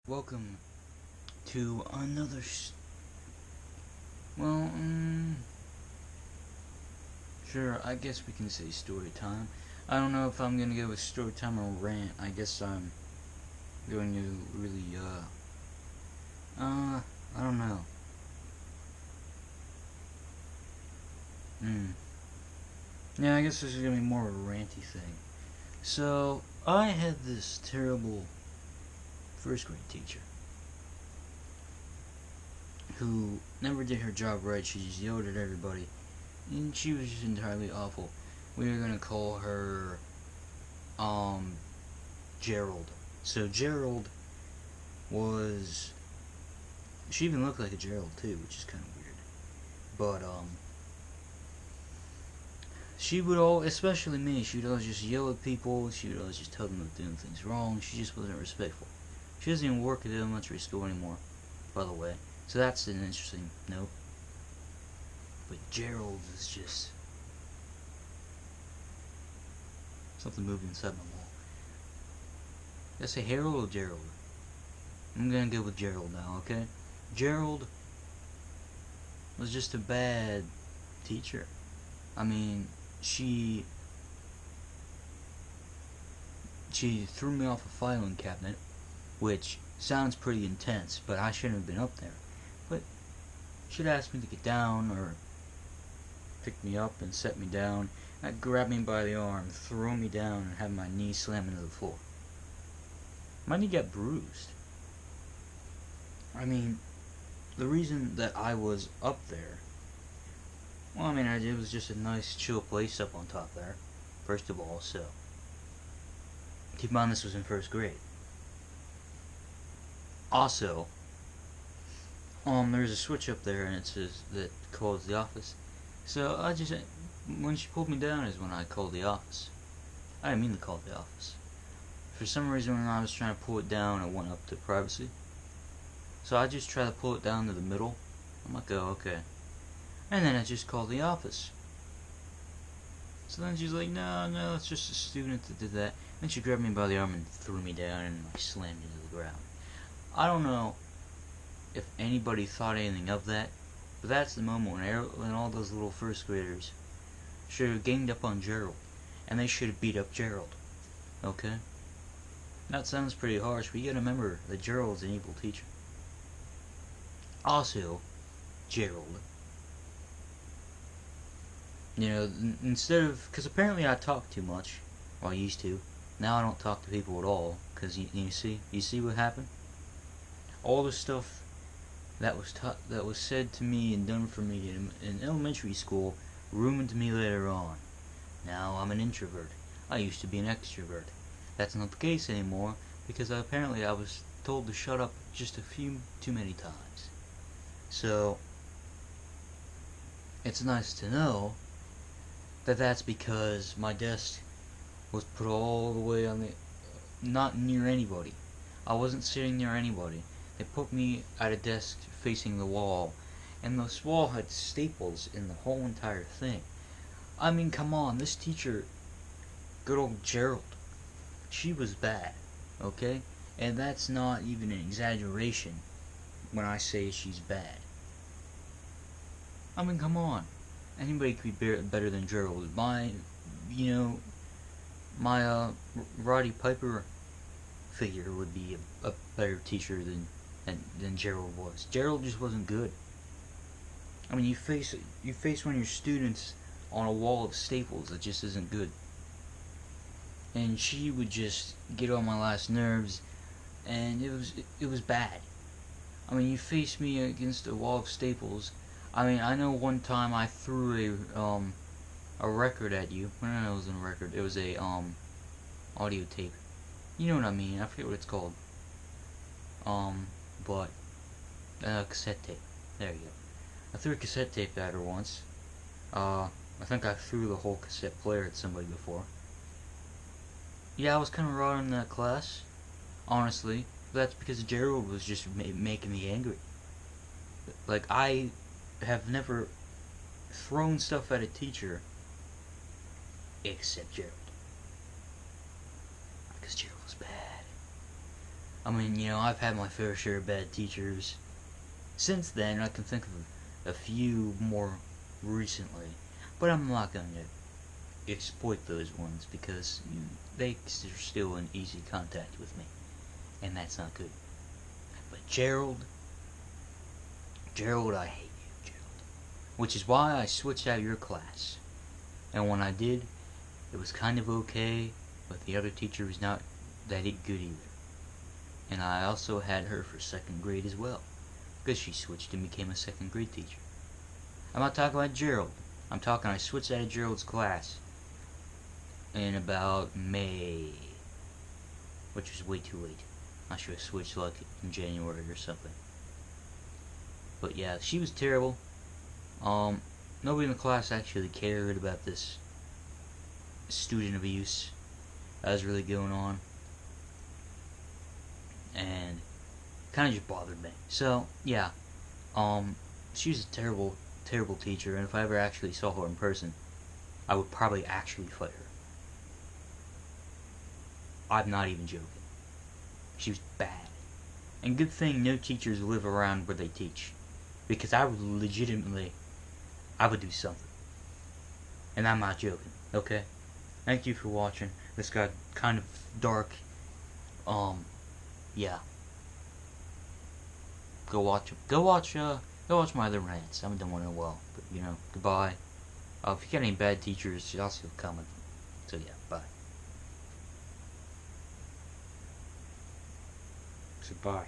Welcome to another sure, I guess we can say story time. I don't know if I'm gonna go with story time or rant. I guess I'm going to really, I don't know. Yeah, I guess this is gonna be more of a ranty thing. So, I had this terrible first grade teacher who never did her job right. She just yelled at everybody, and she was just entirely awful. We were gonna call her, Gerald. So Gerald was, she even looked like a Gerald too, which is kind of weird. But she would especially me, she would always just yell at people. She would always just tell them they're doing things wrong. She just wasn't respectful. She doesn't even work at the elementary school anymore, by the way. So that's an interesting note. But Gerald is just something moving inside my wall. Did I say Harold or Gerald? I'm gonna go with Gerald now, okay? Gerald was just a bad teacher. I mean, she threw me off a filing cabinet, which sounds pretty intense, but I shouldn't have been up there. But she'd ask me to get down, or pick me up and set me down. I'd grab me by the arm, throw me down, and have my knee slam into the floor. My knee got bruised. I mean, the reason that I was up there, well, I mean, it was just a nice, chill place up on top there, first of all, so. Keep in mind, this was in first grade. Also, there's a switch up there, and it says that calls the office. So, when she pulled me down is when I called the office. I didn't mean to call the office. For some reason, when I was trying to pull it down, it went up to privacy. So I just try to pull it down to the middle. I'm like, oh, okay. And then I just called the office. So then she's like, no, it's just a student that did that. Then she grabbed me by the arm and threw me down, and I slammed into the ground. I don't know if anybody thought anything of that, but that's the moment when all those little first graders should have ganged up on Gerald, and they should have beat up Gerald. Okay? That sounds pretty harsh, but you gotta remember that Gerald's an evil teacher. Also, Gerald, instead of, because apparently I talk too much, well, I used to. Now I don't talk to people at all, because you see what happened? All the stuff that was said to me and done for me in elementary school ruined me later on. Now I'm an introvert. I used to be an extrovert. That's not the case anymore, because apparently I was told to shut up just a few too many times. So, it's nice to know that that's because my desk was put all the way on not near anybody. I wasn't sitting near anybody. They put me at a desk facing the wall, and this wall had staples in the whole entire thing. I mean, come on, this teacher, good old Gerald, she was bad, okay? And that's not even an exaggeration when I say she's bad. I mean, come on. Anybody could be better than Gerald. My Roddy Piper figure would be a better teacher than Gerald was. Gerald just wasn't good. I mean, you face one of your students on a wall of staples that just isn't good. And she would just get on my last nerves, and it was bad. I mean, you face me against a wall of staples. I mean, I know one time I threw a record at you. No, it wasn't a record. It was a audio tape. You know what I mean? I forget what it's called. But cassette tape. There you go. I threw a cassette tape at her once. I think I threw the whole cassette player at somebody before. Yeah, I was kind of raw in that class, honestly. But that's because Gerald was just making me angry. Like, I have never thrown stuff at a teacher except Gerald. Because Gerald was bad. I mean, I've had my fair share of bad teachers. Since then, I can think of a few more recently, but I'm not going to exploit those ones because they are still in easy contact with me, and that's not good. But Gerald, I hate you, Gerald. Which is why I switched out of your class. And when I did, it was kind of okay, but the other teacher was not that good either. And I also had her for second grade as well, because she switched and became a second grade teacher. I'm not talking about Gerald. I'm talking I switched out of Gerald's class in about May, which was way too late. I should have switched like in January or something. But yeah, she was terrible. Nobody in the class actually cared about this student abuse that was really going on, and kind of just bothered me. So yeah, she was a terrible teacher, and if I ever actually saw her in person, I would probably actually fight her. I'm not even joking. She was bad. And good thing no teachers live around where they teach, because I would legitimately, I would do something. And I'm not joking, okay? Thank you for watching. This got kind of dark. Yeah. Go watch my other rants. I haven't done one in a while. But, goodbye. If you got any bad teachers, I'll still comment. So, yeah, bye. So, bye.